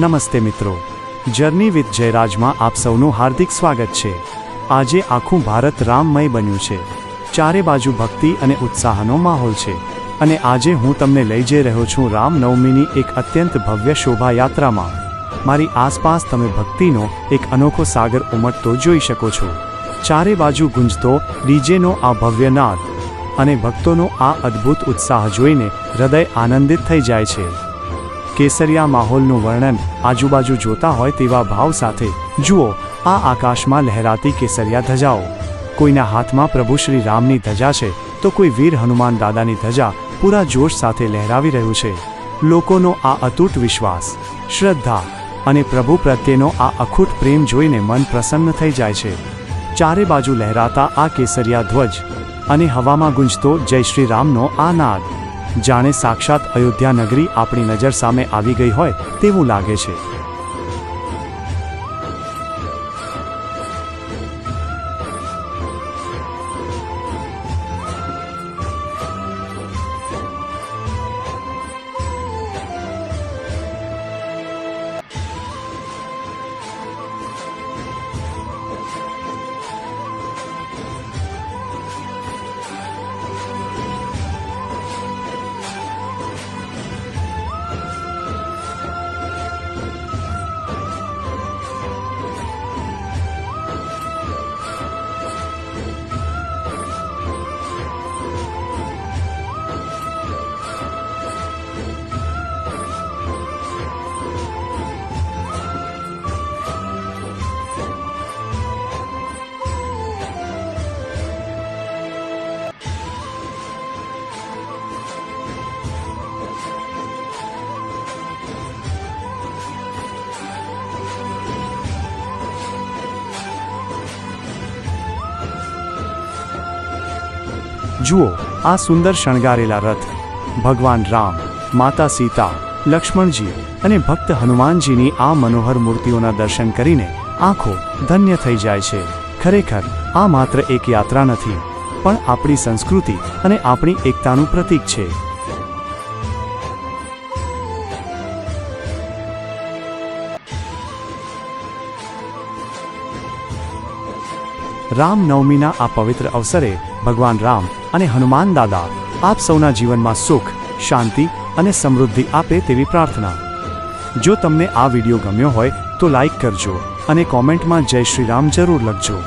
નમસ્તે મિત્રો, journey with જયરાજમાં આપ સૌનું હાર્દિક સ્વાગત છે। આજે આખું ભારત રામમય બન્યું છે। ચારે બાજુ ભક્તિ અને ઉત્સાહનો માહોલ છે અને આજે હું તમને લઈ જઈ રહ્યો છું રામનવમીની એક અત્યંત ભવ્ય શોભાયાત્રામાં। મારી આસપાસ તમે ભક્તિનો એક અનોખો સાગર ઉમટતો જોઈ શકો છો। ચારે બાજુ ગુંજતો ડીજેનો આ ભવ્ય નાદ અને ભક્તોનો આ અદ્ભુત ઉત્સાહ જોઈને હૃદય આનંદિત થઈ જાય છે। કેસરિયા માહોલનું વર્ણન આજુબાજુ જોતા હોય તેવા ભાવ સાથે જુઓ આ આકાશમાં લહેરાતી કેસરિયા ધજાઓ। કોઈના હાથમાં પ્રભુ શ્રી રામની ધજા છે તો કોઈ વીર હનુમાન દાદાની ધજા પૂરા જોશ સાથે લહેરાવી રહ્યું છે। લોકોનો આ અતૂટ વિશ્વાસ, શ્રદ્ધા અને પ્રભુ પ્રત્યેનો આ અખૂટ પ્રેમ જોઈને મન પ્રસન્ન થઈ જાય છે। ચારે બાજુ લહેરાતા આ કેસરિયા ધ્વજ અને હવામાં ગુંજતો જય શ્રી રામનો આ નાદ જાણે સાક્ષાત અયોધ્યા નગરી આપણી નજર સામે આવી ગઈ હોય તેવું લાગે છે। જુઓ આ સુંદર શણગારેલા રથ, ભગવાન રામ, માતા સીતા, લક્ષ્મણજી અને ભક્ત હનુમાનજીની આ મનોહર મૂર્તિઓના દર્શન કરીને આંખો ધન્ય થઈ જાય છે। ખરેખર આ માત્ર એક યાત્રા નથી, પણ આપણી સંસ્કૃતિ અને આપણી એકતાનું પ્રતીક છે। રામનવમીના આ પવિત્ર અવસરે ભગવાન રામ અને હનુમાન દાદા આપ સૌના જીવનમાં સુખ, શાંતિ અને સમૃદ્ધિ આપે તેવી પ્રાર્થના। જો તમને આ વિડીયો ગમ્યો હોય તો લાઈક કરજો અને કોમેન્ટમાં જય શ્રી રામ જરૂર લખજો।